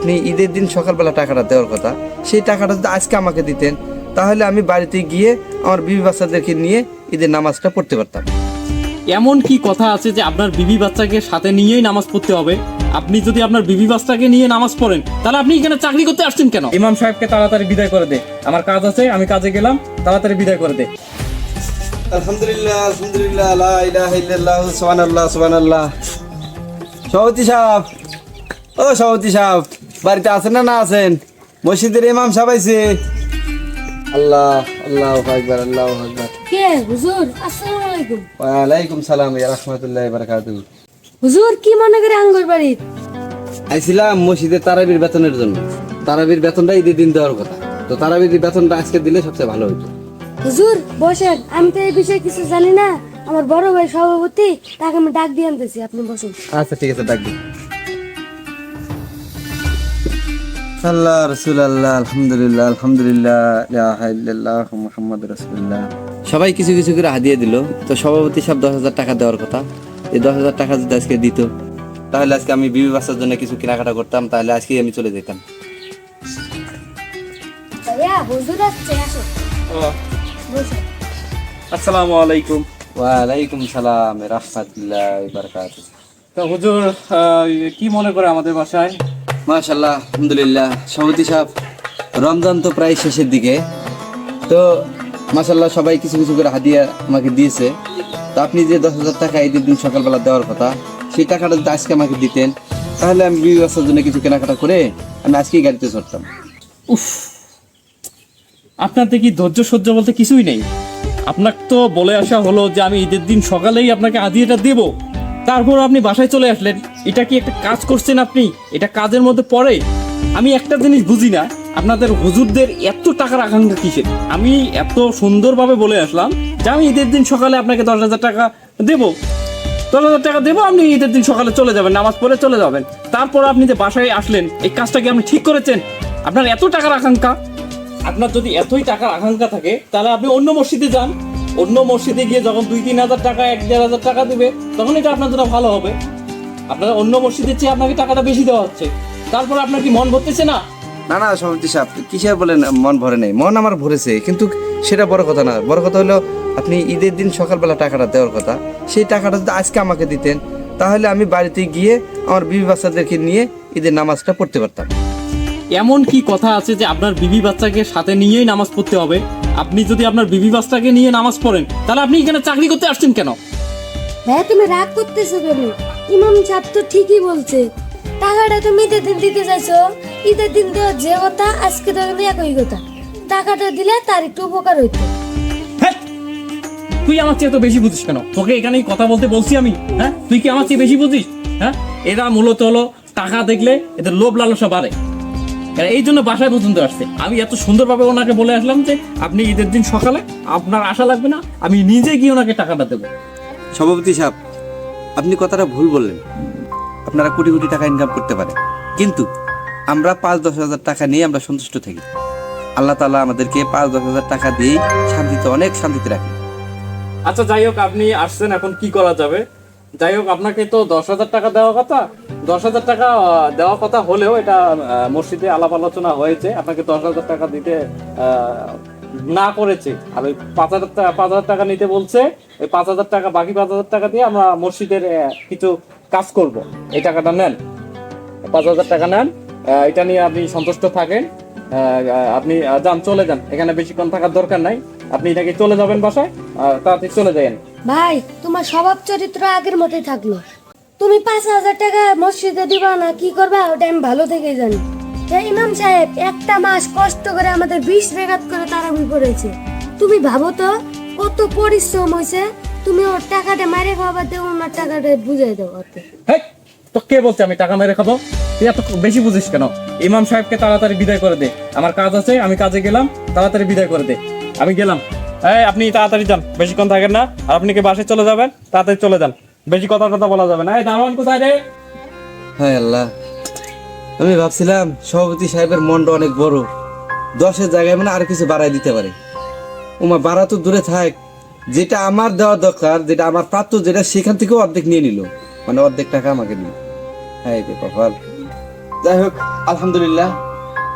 আপনি ঈদের দিন সকালবেলা টাকাটা দেওয়ার কথা, সেই টাকাটা যদি আজকে আমাকে দিতেন তাহলে আমি বাড়িতে গিয়ে আমার বিবি বাচ্চাদেরকে নিয়ে ঈদের নামাজটা পড়তে পারতাম। এমন কি কথা আছে যে আপনার বিবি বাচ্চাকে সাথে নিয়েই নামাজ পড়তে হবে? আপনি যদি আপনার বিবি বাচ্চাকে নিয়ে নামাজ পড়েন তাহলে আপনি এখানে চাকরি করতে আসছেন কেন? ইমাম সাহেবকে তাড়াতাড়ি বিদায় করে দে, আমার কাজ আছে, আমি কাজে গেলাম, তাড়াতাড়ি বিদায় করে দে। আলহামদুলিল্লাহ আলহামদুলিল্লাহ লা ইলাহা ইল্লাল্লাহ সুবহানাল্লাহ সুবহানাল্লাহ। সভাপতি সাহেব, ও সভাপতি সাহেব, বাড়িতে আছেন না আছেন? মসজিদের ইমাম সাহেব আইছে। আল্লাহ আল্লাহু আকবার আল্লাহু আকবার। কে হুজুর? আসসালামু আলাইকুম। ওয়া আলাইকুম সালাম ইয়া রাহমাতুল্লাহি ওয়া বারাকাতুহু। হুজুর কি মনে করে আঙ্গুর বাড়ি? আইছিলাম মসজিদের তারাবির বেতনের জন্য। তারাবির বেতনটা ঈদের দিন দেওয়ার কথা, তো তারাবির বেতনটা আজকে দিলে সবচেয়ে ভালো হতো। হুজুর বসেন, আমি তো এই বিষয়ে কিছু জানি না। আমার বড় ভাই সভাপতি, তাকে আমি ডাক দিয়ে আনতেছি, আপনি বসুন। আচ্ছা ঠিক আছে, ডাক দিন। আল্লাহ রাসূলুল্লাহ আলহামদুলিল্লাহ আলহামদুলিল্লাহ লা ইলাহা ইল্লাল্লাহ মুহাম্মাদুর রাসূলুল্লাহ। সবাই কিছু কিছু করে হাদিয়া দিল। তো সভাপতি সব 10,000 টাকা দেওয়ার কথা। এই 10,000 টাকা যদি আজকে দিত তাহলে আজকে আমি বিবি বাচ্চার জন্য কিছু কেনাকাটা করতাম, তাহলে আজকেই আমি চলে যেতাম। ভাইয়া হুজুর আসছে, আসো বসুন। আসসালামু আলাইকুম। ওয়া আলাইকুম সালাম রাহমাতুল্লাহি ওয়া বারাকাতুহু। তো হুজুর কি মনে করে আমাদের বাসায়? মাশাআল্লাহ আলহামদুলিল্লাহ। সভাপতি সাহেব, রমজান তো প্রায় শেষের দিকে, তো মাশাআল্লাহ সবাই কিছু কিছু করে হাদিয়া আমাকে দিয়েছে। তো আপনি যে 10,000 টাকা ঈদের দিন সকালবেলা দেওয়ার কথা, সেই টাকাটা যদি আজকে আমাকে দিতেন তাহলে আমি বিবি বাচ্চার জন্য কিছু কেনাকাটা করে আমি আজকেই গাড়িতে চড়তাম। উফ, আপনার কি ধৈর্য সহ্য বলতে কিছুই নেই। আপনাকে তো বলে আসা হলো যে আমি ঈদের দিন সকালেই আপনাকে হাদিয়াটা দেব, তারপর আপনি বাসায় চলে আসলেন। এটা কি একটা কাজ করছেন আপনি? এটা কাজের মধ্যে পড়ে? আমি একটা জিনিস বুঝি না, আপনাদের হুজুরদের এত টাকার আকাঙ্ক্ষা কিসের? আমি এত সুন্দরভাবে বলে আসলাম যে আমি ঈদের দিন সকালে আপনাকে 10,000 টাকা দেবো, 10,000 টাকা দেবো, আপনি ঈদের দিন সকালে চলে যাবেন, নামাজ পড়ে চলে যাবেন। তারপর আপনি যে বাসায় আসলেন, এই কাজটা কি আপনি ঠিক করেছেন? আপনার এত টাকার আকাঙ্ক্ষা, আপনার যদি এতই টাকার আকাঙ্ক্ষা থাকে তাহলে আপনি অন্য মসজিদে যান। অন্য মসজিদে গিয়ে যখন 2-3 হাজার টাকা 1-1.5 হাজার টাকা দেবে তখন এটা আপনার জন্য ভালো হবে। আপনার অন্য মসজিদের চেয়ে আপনাকে টাকাটা বেশি দেওয়া হচ্ছে, তারপর আপনার কি মন ভরতেছে না? না না সভাপতি সাহেব, কিসের বলেন মন ভরে নেই? মন আমার ভরেছে, কিন্তু সেটা বড় কথা না। বড় কথা হলো আপনি ঈদের দিন সকালবেলা টাকাটা দেওয়ার কথা, সেই টাকাটা যদি আজকে আমাকে দিতেন তাহলে আমি বাড়িতে গিয়ে আমার বিবি বাচ্চাদেরকে নিয়ে ঈদের নামাজটা পড়তে পারতাম। এমন কি কথা আছে যে আপনার বিবি বাচ্চাকে সাথে নিয়েই নামাজ পড়তে হবে? আপনি যদি আপনার বিবি বাচ্চাকে নিয়ে নামাজ পড়েন তাহলে আপনি এখানে চাকরি করতে আসছেন কেন? ভাইয়া তুমি রাগ করতেছো কেন? ইমাম সাহেব তো ঠিকই বলছে, টাকাটা তুমি ঈদের দিন দিতে চাইছো। ঈদের দিন দেওয়ার যে কথা, আজকে তো একই কথা। টাকাটা দিলে তার একটু উপকার হইতো। হ্যাঁ, তুই আমার চেয়ে তো বেশি বুঝিস কেন? তোকে এখানেই কথা বলতে বলছি আমি। হ্যাঁ, তুই কি আমার চেয়ে বেশি বুঝিস? হ্যাঁ, এরা মূলত হলো টাকা দেখলে এদের লোভ লালসা বাড়ে, এই জন্য বাসায় পর্যন্ত আসছে। আমি এত সুন্দরভাবে ওনাকে বলে আসলাম যে আপনি ঈদের দিন সকালে আপনার আশা লাগবে না, আমি নিজে গিয়ে ওনাকে টাকাটা দেবো। সভাপতি সাহেব, আপনি কথাটা ভুল বললেন। আপনারা কোটি কোটি টাকা ইনকাম করতে পারেন, কিন্তু আমরা 5-10 হাজার টাকা নিয়ে আমরা সন্তুষ্ট থাকি। আল্লাহ তাআলা আমাদেরকে 5-10 হাজার টাকা দিয়ে শান্তিতে, অনেক শান্তিতে রাখে। আচ্ছা যাই হোক, আপনি আসছেন, এখন কি করা যাবে? যাই হোক, আপনাকে তো 10,000 টাকা দেওয়া কথা। 10,000 টাকা দেওয়া কথা হলেও এটা মসজিদে আলাপ আলোচনা হয়েছে, আপনাকে 10,000 টাকা দিতে না করেছে। আর ওই 5,000 টাকা নিতে বলছে। ওই 5,000 টাকা, বাকি 5,000 টাকা দিয়ে আমরা মসজিদের কিছু কাজ করব। এই টাকাটা নেন, 5,000 টাকা নেন, এটা নিয়ে আপনি সন্তুষ্ট থাকেন। আপনি যান, চলে যান, এখানে বেশিক্ষণ থাকার দরকার নাই। আপনি নাকি চলে যাবেন বাসায়, তাড়াতাড়ি চলে যাবেন। ভাই তোমার স্বভাব চরিত্র আগের মতোই থাকলো। তুমি 5,000 টাকা মসজিদে দিবা না, কি করবা ওটা আমি ভালো থেকেই জানি। ইমাম সাহেব একটা মাস কষ্ট করে আমাদের 20 রেখাত করে তারাবি করেছে। তুমি ভাবো তো কত পরিশ্রম হয়েছে। তুমি ওর টাকাটা মারে খাবার দেবো, ওনার টাকাটা বুঝাই দাও। হেই, তো কে বলছে আমি টাকা মেরে খাবো? তুই এত বেশি বুঝিস কেন? ইমাম সাহেবকে তাড়াতাড়ি বিদায় করে দে, আমার কাজ আছে, আমি কাজে গেলাম, তাড়াতাড়ি বিদায় করে দে, আমি গেলাম। এই আপনি তাড়াতাড়ি যান, বেশিক্ষণ থাকেন না। আর আপনি কি বাসায় চলে যাবেন? তাড়াতাড়ি চলে যান, বেশি কথা বলা যাবে না। এই দারোয়ান কোথায় রে? হ্যাঁ আল্লাহ, আমি ভাবছিলাম সভাপতি সাহেবের মনটা অনেক বড়, 10-এর জায়গায় মানে আর কিছু বাড়াই দিতে পারে। ওমা বাড়া তো দূরে থাক, যেটা আমার দেওয়া দরকার, যেটা আমার প্রাপ্য, যেটা সেখান থেকেও অর্ধেক নিয়ে নিল, মানে অর্ধেক টাকা আমাকে নিল। হ্যাঁ রে কপাল। যাই হোক, আলহামদুলিল্লাহ,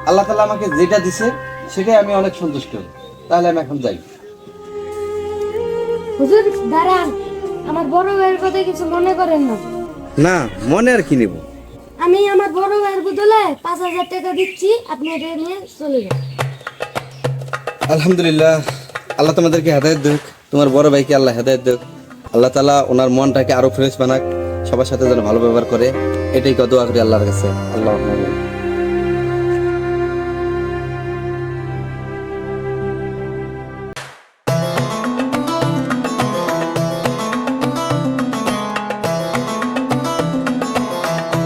আল্লাহ তাআলা আমাকে যেটা দিছে সেটাই আমি অনেক সন্তুষ্ট। তাহলে আমি এখন যাই। হুজুর দাঁড়ান, আমার বড় ভাইয়ের কথা কিছু মনে করেন না। না, মনে আর কি নেব। আমি আমার বড় ভাইয়ের বদলে 5,000 টাকা দিচ্ছি, আপনি এটা নিয়ে চলে যান। আলহামদুলিল্লাহ, আল্লাহ তোমাদেরকে হেদায়েত দেখ, তোমার বড় ভাইকে আল্লাহ হেদায়েত দেখ। আল্লাহ তাআলা ওনার মনটাকে আরো ফ্রেশ বানাক, সবার সাথে যেন ভালো ব্যবহার করে, এটাই দোয়া করি আল্লাহর কাছে। আল্লাহ